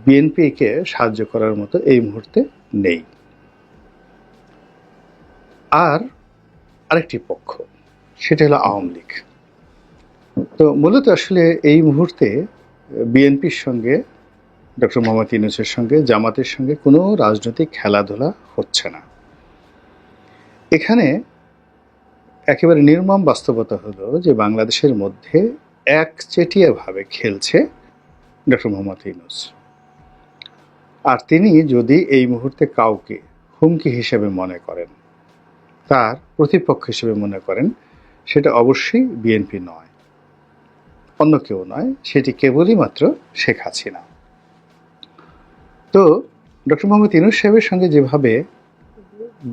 বিএনপিকে সাহায্য করার মতো এই মুহূর্তে নেই। আর আরেকটি পক্ষ, সেটা হলো আওয়ামী লীগ। তো মূলত আসলে এই মুহূর্তে বিএনপির সঙ্গে ডক্টর মোহাম্মদ ইউনূসের সঙ্গে জামাতের সঙ্গে কোনো রাজনৈতিক খেলাধুলা হচ্ছে না। এখানে একেবারে নির্মম বাস্তবতা হলো যে বাংলাদেশের মধ্যে একচেটিয়াভাবে খেলছে ডক্টর মোহাম্মদ ইউনূস। আর তিনি যদি এই মুহূর্তে কাউকে হুমকি হিসেবে মনে করেন, তার প্রতিপক্ষ হিসেবে মনে করেন, সেটা অবশ্যই বিএনপি নয়, অন্য কেউ নয়, সেটি কেবলই মাত্র শেখ হাসিনা। তো ডক্টর মোহাম্মদ ইউনূস সাহেবের সঙ্গে যেভাবে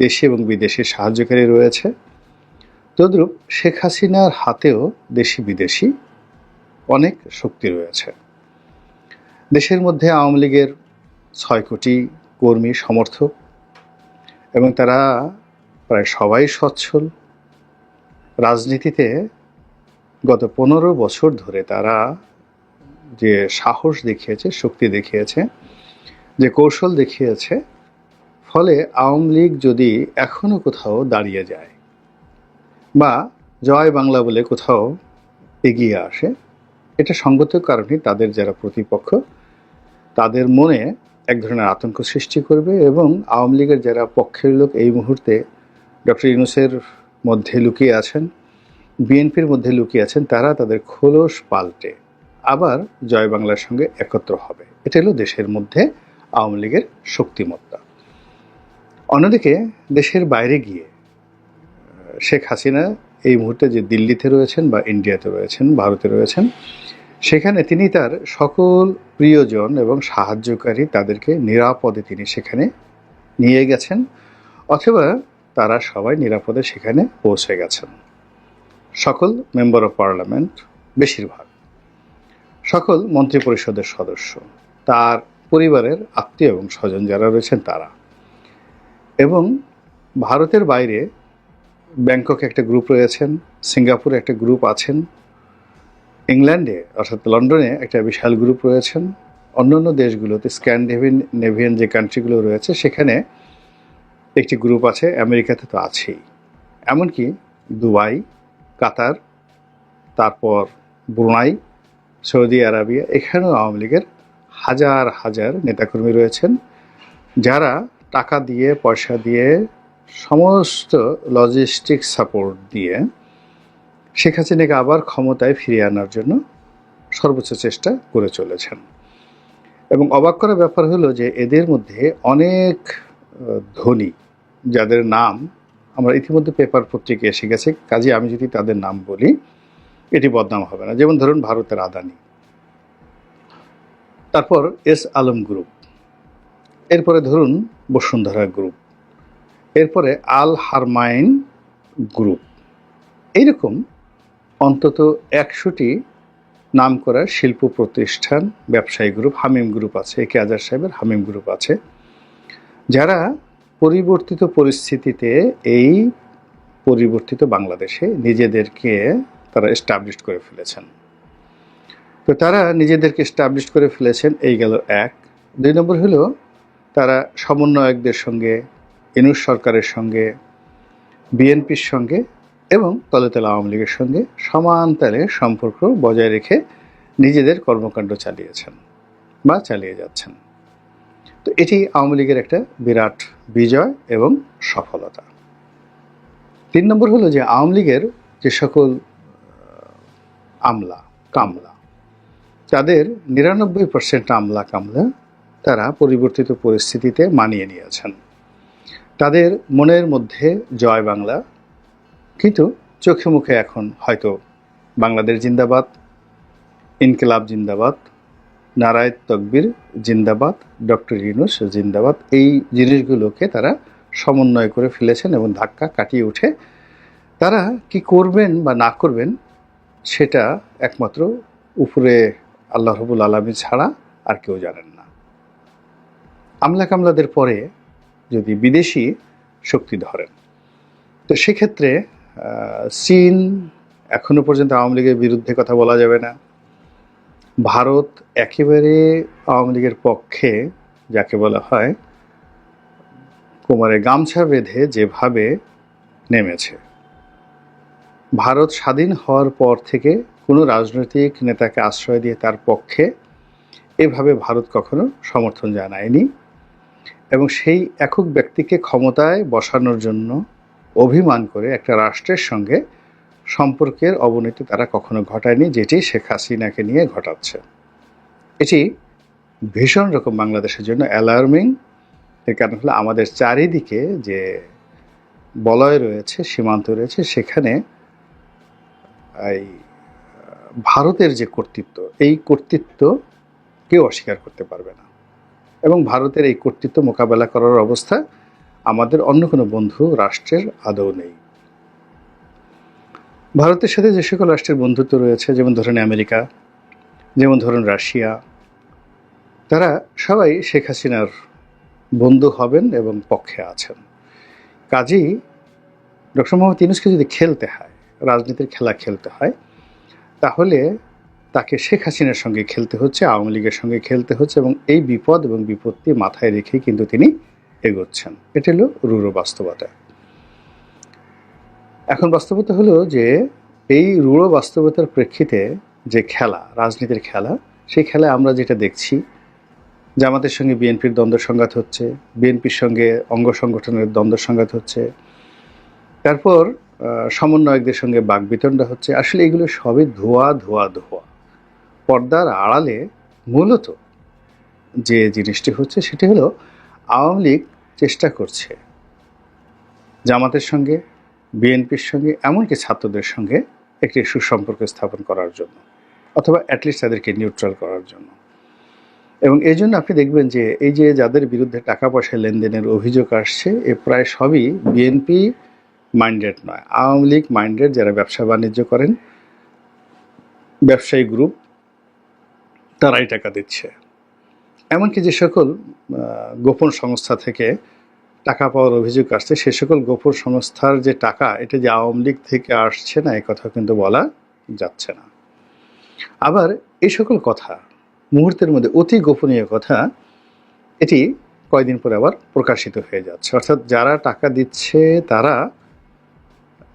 দেশে এবং বিদেশে সাহায্যকারী রয়েছে, তদ্রূপ শেখ হাসিনার হাতেও দেশি বিদেশি অনেক শক্তি রয়েছে। দেশের মধ্যে আওয়ামী লীগের 6 কোটি কর্মী সমর্থক এবং তারা প্রায় সবাই সচ্ছল। রাজনীতিতে গত 15 বছর ধরে তারা যে সাহস দেখিয়েছে, শক্তি দেখিয়েছে, যে কৌশল দেখিয়েছে, ফলে আওয়ামী লীগ যদি এখনো কোথাও দাঁড়িয়ে যায় বা জয় বাংলা বলে কোথাও এগিয়ে আসে, এটা সঙ্গত কারণে তাদের যারা প্রতিপক্ষ তাদের মনে এক ধরনের আতঙ্ক সৃষ্টি করবে এবং আওয়ামী লীগের যারা পক্ষের লোক এই মুহূর্তে ডক্টর ইউনূসের মধ্যে লুকিয়ে আছেন, বিএনপির মধ্যে লুকিয়ে আছেন, তারা তাদের খোলস পাল্টে আবার জয় বাংলার সঙ্গে একত্র হবে। এটা হলো দেশের মধ্যে আওয়ামী লীগের শক্তিমত্তা। অন্যদিকে দেশের বাইরে গিয়ে শেখ হাসিনা এই মুহূর্তে যে দিল্লিতে রয়েছেন বা ইন্ডিয়াতে রয়েছেন, ভারতে রয়েছেন, সেখানে তিনি তার সকল প্রিয়জন এবং সাহায্যকারী তাদেরকে নিরাপদে তিনি সেখানে নিয়ে গেছেন, অথবা তারা সবাই নিরাপদে সেখানে পৌঁছে গেছেন। সকল মেম্বার অফ পার্লামেন্ট, বেশিরভাগ সকল মন্ত্রিপরিষদের সদস্য, তার পরিবারের আত্মীয় এবং স্বজন যারা রয়েছেন তারা, এবং ভারতের বাইরে ব্যাংককে একটা গ্রুপ রয়েছেন, সিঙ্গাপুরে একটা গ্রুপ আছেন, ইংল্যান্ডে অর্থাৎ লন্ডনে একটা বিশাল গ্রুপ রয়েছেন, অন্যান্য দেশগুলোতে স্ক্যান্ডিনেভিয়ান যে কান্ট্রিগুলো রয়েছে সেখানে একটি গ্রুপ আছে, আমেরিকাতে তো আছেই, এমনকি দুবাই, কাতার, তারপর ব্রুনাই, সৌদি আরবিয়া, এখানেও আওয়ামী লীগের হাজার হাজার নেতাকর্মী রয়েছেন, যারা টাকা দিয়ে, পয়সা দিয়ে, সমস্ত লজিস্টিক সাপোর্ট দিয়ে শেখ হাসিনাকে আবার ক্ষমতায় ফিরিয়ে আনার জন্য সর্বোচ্চ চেষ্টা করে চলেছেন। এবং অবাক করার ব্যাপার হলো যে এদের মধ্যে অনেক ধনী, যাদের নাম আমরা ইতিমধ্যে পেপার পত্রিকায় এসে গেছে, কাজে আমি যদি তাদের নাম বলি এটি বদনাম হবে না। যেমন ধরুন ভারতের আদানি, তারপর এস আলম গ্রুপ, এরপরে ধরুন বসুন্ধরা গ্রুপ, এরপরে আল হারমাইন গ্রুপ, এইরকম অন্তত 100টি নাম করা শিল্প প্রতিষ্ঠান, ব্যবসায়ী গ্রুপ, হামিম গ্রুপ আছে, একে আজাদ সাহেবের হামিম গ্রুপ আছে, যারা পরিবর্তিত পরিস্থিতিতে এই পরিবর্তিত বাংলাদেশে নিজেদেরকে তারা এস্টাবলিশ করে ফেলেছেন। তো তারা নিজেদেরকে এস্টাবলিশ করে ফেলেছেন, এই গেল এক। 2 নম্বর হলো তারা সমন্বয়কদের সঙ্গে, ইউনূস সরকারের সঙ্গে, বিএনপির সঙ্গে এবং তলে তলে আওয়ামী লীগের সঙ্গে সমান তালে সম্পর্ক বজায় রেখে নিজেদের কর্মকাণ্ড চালিয়েছেন বা চালিয়ে যাচ্ছেন। তো এটি আওয়ামী লীগের একটা বিরাট বিজয় এবং সফলতা। 3 নম্বর হলো যে আওয়ামী লীগের যে সকল আমলা কামলা, তাদের 99% আমলা কামলা তারা পরিবর্তিত পরিস্থিতিতে মানিয়ে নিয়েছেন। তাদের মনের মধ্যে জয় বাংলা, কিন্তু চোখে মুখে এখন হয়তো বাংলাদেশ জিন্দাবাদ, ইনকিলাব জিন্দাবাদ, নারায়ে তকবীর জিন্দাবাদ, ডক্টর ইউনূস জিন্দাবাদ, এই জিনিসগুলোকে তারা সমন্বয় করে ফেলেছেন এবং ধাক্কা কাটিয়ে উঠে তারা কি করবেন বা না করবেন সেটা একমাত্র উপরে আল্লাহ রাব্বুল আলামিন ছাড়া আর কেউ জানেন না। আমলা কামলাদের পরে যদি বিদেশি শক্তি ধরেন, তো সেক্ষেত্রে চীন, এখনো পর্যন্ত আওয়ামী লীগের বিরুদ্ধে কথা বলা যাবে না। ভারত একেবারে আওয়ামী লীগের পক্ষে, যাকে বলা হয় কোমরে গামছা বেঁধে যেভাবে নেমেছে। ভারত স্বাধীন হওয়ার পর থেকে কোনো রাজনৈতিক নেতাকে আশ্রয় দিয়ে তার পক্ষে এভাবে ভারত কখনো সমর্থন জানায়নি, এবং সেই একক ব্যক্তিকে ক্ষমতায় বসানোর জন্য অভিমান করে একটা রাষ্ট্রের সঙ্গে সম্পর্কের অবনতি তারা কখনো ঘটায়নি, যেটি শেখ হাসিনাকে নিয়ে ঘটাচ্ছে। এটি ভীষণ রকম বাংলাদেশের জন্য অ্যালার্মিং। এর কারণ হলো আমাদের চারিদিকে যে বলয় রয়েছে, সীমান্ত রয়েছে, সেখানে এই ভারতের যে কর্তৃত্ব, এই কর্তৃত্ব কেউ অস্বীকার করতে পারবে না, এবং ভারতের এই কর্তৃত্ব মোকাবেলা করার অবস্থা আমাদের অন্য কোনো বন্ধু রাষ্ট্রের আদৌ নেই। ভারতের সাথে যে সকল রাষ্ট্রের বন্ধুত্ব রয়েছে, যেমন ধরুন আমেরিকা, যেমন ধরুন রাশিয়া, তারা সবাই শেখ হাসিনার বন্ধু হবেন এবং পক্ষে আছেন। কাজেই ডক্টর মোহাম্মদ ইউনূসকে যদি খেলতে হয়, রাজনীতির খেলা খেলতে হয়, তাহলে তাকে শেখ হাসিনার সঙ্গে খেলতে হচ্ছে, আওয়ামী লীগের সঙ্গে খেলতে হচ্ছে, এবং এই বিপদ এবং বিপত্তি মাথায় রেখেই কিন্তু তিনি এগোচ্ছেন। এটা হলো রূঢ় বাস্তবতা। এখন বাস্তবতা হলো যে এই রূঢ় বাস্তবতার প্রেক্ষিতে যে খেলা, রাজনীতির খেলা, সেই খেলায় আমরা যেটা দেখছি, জামাতের সঙ্গে বিএনপির দ্বন্দ্ব সংঘাত হচ্ছে, বিএনপির সঙ্গে অঙ্গ সংগঠনের দ্বন্দ্ব সংঘাত হচ্ছে, তারপর সমন্বয়কদের সঙ্গে বাকবিতণ্ডা হচ্ছে, আসলে এগুলো সবই ধোয়া ধোয়া ধোয়া। পর্দার আড়ালে মূলত যে জিনিসটি হচ্ছে সেটি হলো আওয়ামী লীগ চেষ্টা করছে জামাতের সঙ্গে, বিএনপির সঙ্গে, এমনকি ছাত্রদের সঙ্গে একটি সুসম্পর্ক স্থাপন করার জন্য, অথবা অ্যাটলিস্ট তাদেরকে নিউট্রাল করার জন্য। এবং এই জন্য আপনি দেখবেন যে এই যে যাদের বিরুদ্ধে টাকা পয়সা লেনদেনের অভিযোগ আসছে, এ প্রায় সবই বিএনপি মাইন্ডেড নয়, আওয়ামী লীগ মাইন্ডেড, যারা ব্যবসা বাণিজ্য করেন, ব্যবসায়ী গ্রুপ, তারাই টাকা দিচ্ছে। এমনকি যে সকল গোপন সংস্থা থেকে টাকা পাওয়ার অভিযোগ আসছে, সে সকল গোপন সংস্থার যে টাকা, এটা যে আওয়ামী লীগ থেকে আসছে না, এই কথা কিন্তু বলা যাচ্ছে না। আবার এই সকল কথা মুহূর্তের মধ্যে, অতি গোপনীয় কথা, এটি কয়দিন পরে আবার প্রকাশিত হয়ে যাচ্ছে। অর্থাৎ যারা টাকা দিচ্ছে, তারা,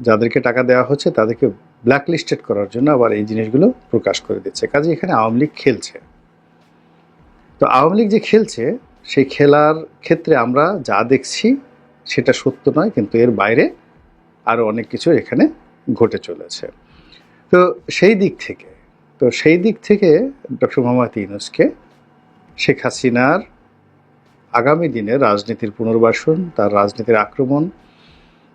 যাদেরকে টাকা দেওয়া হচ্ছে, তাদেরকে ব্ল্যাকলিস্টেড করার জন্য আবার এই জিনিসগুলো প্রকাশ করে দিচ্ছে। কাজে এখানে আওয়ামী লীগ খেলছে। তো আওয়ামী লীগ যে খেলছে, সেই খেলার ক্ষেত্রে আমরা যা দেখছি সেটা সত্য নয়, কিন্তু এর বাইরে আরও অনেক কিছু এখানে ঘটে চলেছে। তো সেই দিক থেকে ডক্টর মোহাম্মদ ইউনূসকে শেখ হাসিনার আগামী দিনে রাজনীতির পুনর্বাসন, তার রাজনীতির আক্রমণ,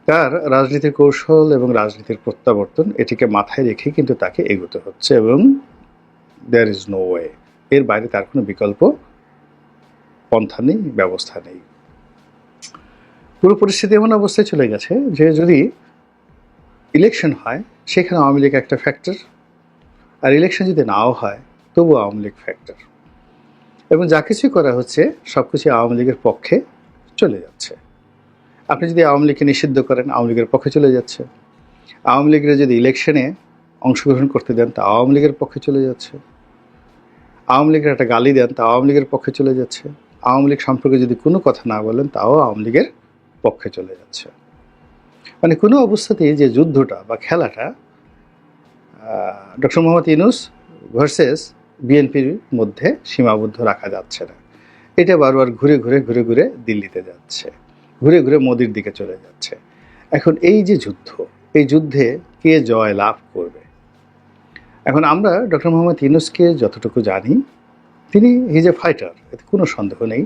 তার রাজনীতির কৌশল এবং রাজনীতির প্রত্যাবর্তন, এটিকে মাথায় রেখে কিন্তু তাকে এগোতে হচ্ছে, এবং দেয়ার ইজ নো ওয়ে, এর বাইরে তার কোনো বিকল্প পন্থা নেই, ব্যবস্থা নেই। পুরো পরিস্থিতি এমন অবস্থায় চলে গেছে যে যদি ইলেকশন হয়, সেখানে আওয়ামী লীগ একটা ফ্যাক্টর, আর ইলেকশন যদি নাও হয় তবু আওয়ামী লীগ ফ্যাক্টর, এবং যা কিছুই করা হচ্ছে সব কিছু আওয়ামী লীগের পক্ষে চলে যাচ্ছে। আপনি যদি আওয়ামী লীগকে নিষিদ্ধ করেন, আওয়ামী লীগের পক্ষে চলে যাচ্ছে। আওয়ামী লীগের যদি ইলেকশনে অংশগ্রহণ করতে দেন, তা আওয়ামী লীগের পক্ষে চলে যাচ্ছে। আওয়ামী লীগের একটা গালি দেন, তা আওয়ামী লীগের পক্ষে চলে যাচ্ছে। আওয়ামী লীগ সম্পর্কে যদি কোনো কথা না বলেন, তাও আওয়ামী লীগের পক্ষে চলে যাচ্ছে। মানে কোনো অবস্থাতেই যে যুদ্ধটা বা খেলাটা ডক্টর মোহাম্মদ ইউনূস ভার্সেস বিএনপির মধ্যে সীমাবদ্ধ রাখা যাচ্ছে না। এটা বারবার ঘুরে ঘুরে দিল্লিতে যাচ্ছে, ঘুরে ঘুরে মোদির দিকে চলে যাচ্ছে। এখন এই যে যুদ্ধ, এই যুদ্ধে কে জয় লাভ করবে? এখন আমরা ডক্টর মোহাম্মদ ইউনূসকে যতটুকু জানি, তিনি হিজ এ ফাইটার, এতে কোনো সন্দেহ নেই।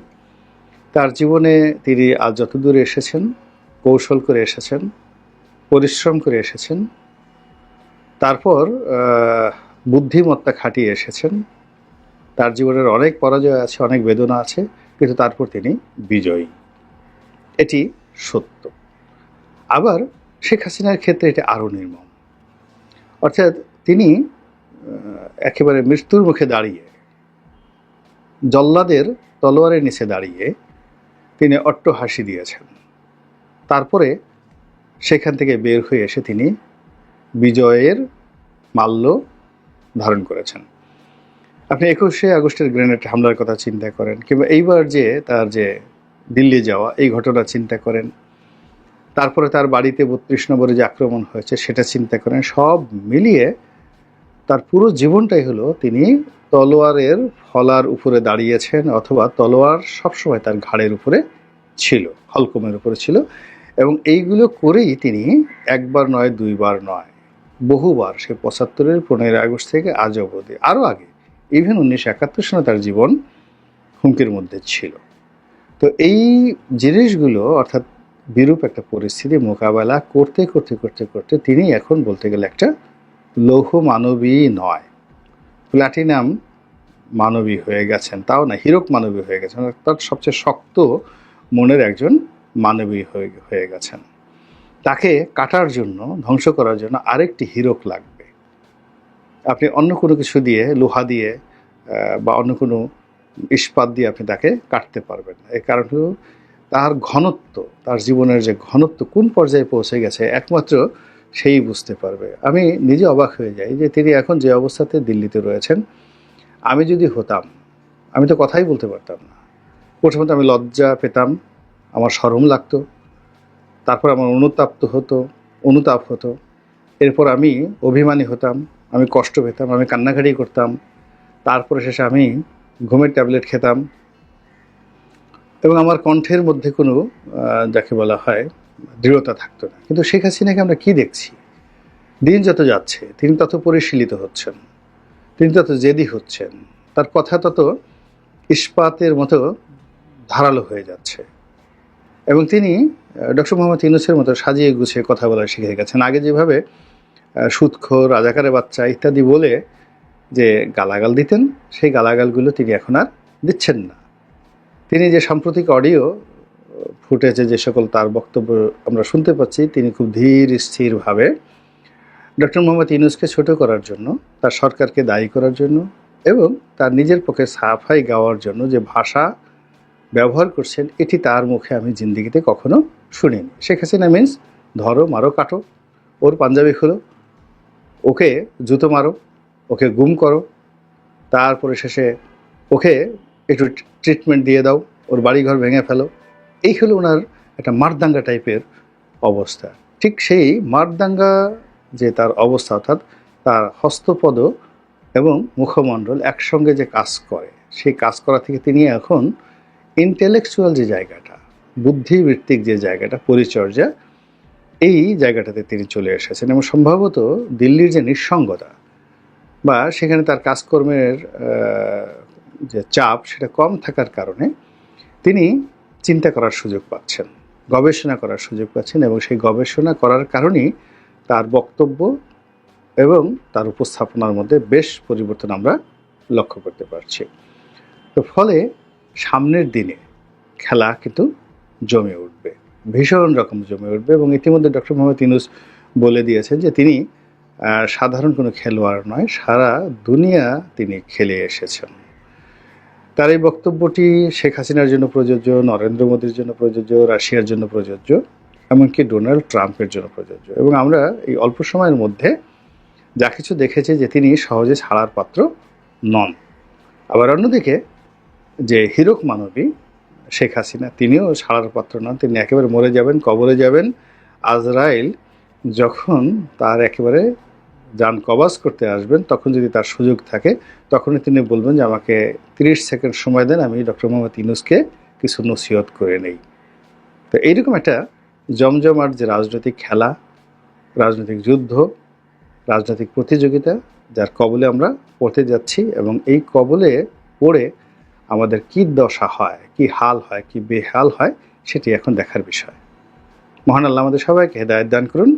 তার জীবনে তিনি আজ যত দূরে এসেছেন, কৌশল করে এসেছেন, পরিশ্রম করে এসেছেন, তারপর বুদ্ধিমত্তা খাটিয়ে এসেছেন। তার জীবনের অনেক পরাজয় আছে, অনেক বেদনা আছে, কিন্তু তারপর তিনি বিজয়ী, এটি সত্য। আবার শেখ হাসিনার ক্ষেত্রে এটা আরও নির্মম। অর্থাৎ তিনি একেবারে মৃত্যুর মুখে দাঁড়িয়ে, জল্লাদের তলোয়ারের নিচে দাঁড়িয়ে তিনি অট্ট হাসি দিয়েছেন। তারপরে সেখান থেকে বের হয়ে এসে তিনি বিজয়ের মাল্য ধারণ করেছেন। আপনি 21শে আগস্টের গ্রেনেড হামলার কথা চিন্তা করেন, কিংবা এইবার যে তার যে দিল্লি যাওয়া, এই ঘটনা চিন্তা করেন, তারপরে তার বাড়িতে 32 নম্বরে যে আক্রমণ হয়েছে সেটা চিন্তা করেন। সব মিলিয়ে তার পুরো জীবনটাই হলো তিনি তলোয়ারের ফলার উপরে দাঁড়িয়েছেন, অথবা তলোয়ার সবসময় তার ঘাড়ের উপরে ছিল, হলকমের উপরে ছিল। এবং এইগুলো করেই তিনি একবার নয়, দুইবার নয়, বহুবার, সে 75-এর 15 আগস্ট থেকে আজ অবধি, আরও আগে, ইভেন 1971 সালে তার জীবন হুমকির মধ্যে ছিল। তো এই জিনিসগুলো, অর্থাৎ বিরূপ একটা পরিস্থিতি মোকাবেলা করতে করতে করতে করতে তিনি এখন বলতে গেলে একটা লৌহ মানবী নয়, প্ল্যাটিনাম মানবী হয়ে গেছেন, তাও না, হীরক মানবী হয়ে গেছেন। অর্থাৎ সবচেয়ে শক্ত মনের একজন মানবী হয়ে গেছেন। তাকে কাটার জন্য, ধ্বংস করার জন্য আরেকটি হীরক লাগবে। আপনি অন্য কোনো কিছু দিয়ে, লোহা দিয়ে বা অন্য কোনো ইস্পাত দিয়ে আপনি তাকে কাটতে পারবেন না। এর কারণ হলো তার ঘনত্ব, তার জীবনের যে ঘনত্ব কোন পর্যায়ে পৌঁছে গেছে একমাত্র সেই বুঝতে পারবে। আমি নিজে অবাক হয়ে যাই যে তিনি এখন যে অবস্থাতে দিল্লিতে রয়েছেন, আমি যদি হতাম, আমি তো কথাই বলতে পারতাম না। প্রথমত আমি লজ্জা পেতাম, আমার শরম লাগতো, তারপর আমার অনুতাপ হতো, এরপর আমি অভিমানী হতাম, আমি কষ্ট পেতাম, আমি কান্নাকাটি করতাম, তারপরে শেষে আমি ঘুমের ট্যাবলেট খেতাম, এবং আমার কণ্ঠের মধ্যে কোনো যাকে বলা হয় দৃঢ়তা থাকতো না। কিন্তু শেখ হাসিনাকে আমরা কি দেখছি, দিন যত যাচ্ছে তিনি তত পরিশীলিত হচ্ছেন, তিনি তত জেদি হচ্ছেন, তার কথা তত ইস্পাতের মতো ধারালো হয়ে যাচ্ছে এবং তিনি ডক্টর মোহাম্মদ ইউনূসের মতো সাজিয়ে গুছিয়ে কথা বলা শিখে গেছেন। আগে যেভাবে সুদখোর, রাজাকারের বাচ্চা ইত্যাদি বলে যে গালাগাল দিতেন, সেই গালাগালগুলো তিনি এখন আর দিচ্ছেন না। তিনি যে সাম্প্রতিক অডিও ফুটেজে যে সকল তার বক্তব্য আমরা শুনতে পাচ্ছি, তিনি খুব ধীর স্থিরভাবে ডক্টর মোহাম্মদ ইউনূসকে ছোট করার জন্য, তার সরকারকে দায়ী করার জন্য এবং তার নিজের পক্ষে সাফাই গাওয়ার জন্য যে ভাষা ব্যবহার করছেন, এটি তার মুখে আমি জিন্দিগিতে কখনো শুনিনি। শেখ হাসিনা মিন্স ধরো, মারো, কাটো, ওর পাঞ্জাবি খোলো, ওকে জুতো মারো, ওকে গুম করো, তারপরে শেষে ওকে একটু ট্রিটমেন্ট দিয়ে দাও, ওর বাড়িঘর ভেঙে ফেলো। এই হলো ওনার একটা মারদাঙ্গা টাইপের অবস্থা। ঠিক সেই মারদাঙ্গা যে তার অবস্থা, অর্থাৎ তার হস্তপদ এবং মুখমণ্ডল একসঙ্গে যে কাজ করে, সেই কাজ করা থেকে তিনি এখন ইন্টেলেকচুয়াল যে জায়গাটা, বুদ্ধিবৃত্তিক যে জায়গাটা, পরিচর্যা, এই জায়গাটাতে তিনি চলে এসেছেন এবং সম্ভবত দিল্লির যে নিঃসঙ্গতা বা সেখানে তার কাজকর্মের যে চাপ সেটা কম থাকার কারণে তিনি চিন্তা করার সুযোগ পাচ্ছেন, গবেষণা করার সুযোগ পাচ্ছেন এবং সেই গবেষণা করার কারণেই তার বক্তব্য এবং তার উপস্থাপনার মধ্যে বেশ পরিবর্তন আমরা লক্ষ্য করতে পারছি। তো ফলে সামনের দিনে খেলা কিন্তু জমে উঠবে, ভীষণ রকম জমে উঠবে এবং ইতিমধ্যে ডক্টর মোহাম্মদ ইউনূস বলে দিয়েছেন যে তিনি সাধারণ কোনো খেলোয়াড় নয়, সারা দুনিয়া তিনি খেলে এসেছেন। তার এই বক্তব্যটি শেখ হাসিনার জন্য প্রযোজ্য, নরেন্দ্র মোদীর জন্য প্রযোজ্য, রাশিয়ার জন্য প্রযোজ্য, এমনকি ডোনাল্ড ট্রাম্পের জন্য প্রযোজ্য। এবং আমরা এই অল্প সময়ের মধ্যে যা কিছু দেখেছি যে তিনি সহজে ছাড়ার পাত্র নন। আবার অন্যদিকে যে হীরক মানবী শেখ হাসিনা, তিনিও ছাড়ার পাত্র নন, তিনি একেবারে মরে যাবেন, কবরে যাবেন। আজরাইল যখন তার একেবারে যান কবাজ করতে আসবেন, তখন যদি তার সুযোগ থাকে, তখনই তিনি বলবেন যে আমাকে 30 সেকেন্ড সময় দেন, আমি ডক্টর মোহাম্মদ ইউনূসকে কিছু নসিহত করে নেই। তো এইরকম একটা জমজমাট যে রাজনৈতিক খেলা, রাজনৈতিক যুদ্ধ, রাজনৈতিক প্রতিযোগিতা, যার কবলে আমরা পড়তে যাচ্ছি এবং এই কবলে পড়ে আমাদের কী দশা হয়, কি হাল হয়, কি বেহাল হয়, সেটি এখন দেখার বিষয়। মহান আল্লাহ আমাদের সবাইকে হেদায়েত দান করুন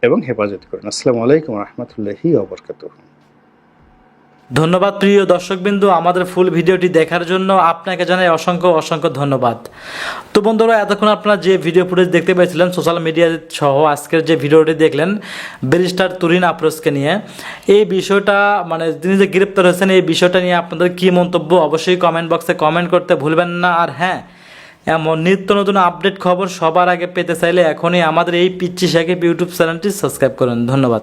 এবং হেফাজত করুন। আসসালামু আলাইকুম রহমতুল্লাহি ওয়া বারাকাতুহু। ধন্যবাদ প্রিয় দর্শকবিন্দু, আমাদের ফুল ভিডিওটি দেখার জন্য আপনাকে জানাই অসংখ্য অসংখ্য ধন্যবাদ। তো বন্ধুরা, এতক্ষণ আপনারা যে ভিডিও ফুটেজ দেখতে পেয়েছিলেন সোশ্যাল মিডিয়া সহ আজকের যে ভিডিওটি দেখলেন ব্যারিস্টার তুরিন আফরোজকে নিয়ে, এই বিষয়টা মানে তিনি যে গ্রেপ্তার হয়েছেন, এই বিষয়টা নিয়ে আপনাদের কী মন্তব্য অবশ্যই কমেন্ট বক্সে কমেন্ট করতে ভুলবেন না। আর হ্যাঁ, এমন নিত্য নতুন আপডেট খবর সবার আগে পেতে চাইলে এখনই আমাদের এই পিচ্চি সাকিব ইউটিউব চ্যানেলটি সাবস্ক্রাইব করুন। ধন্যবাদ।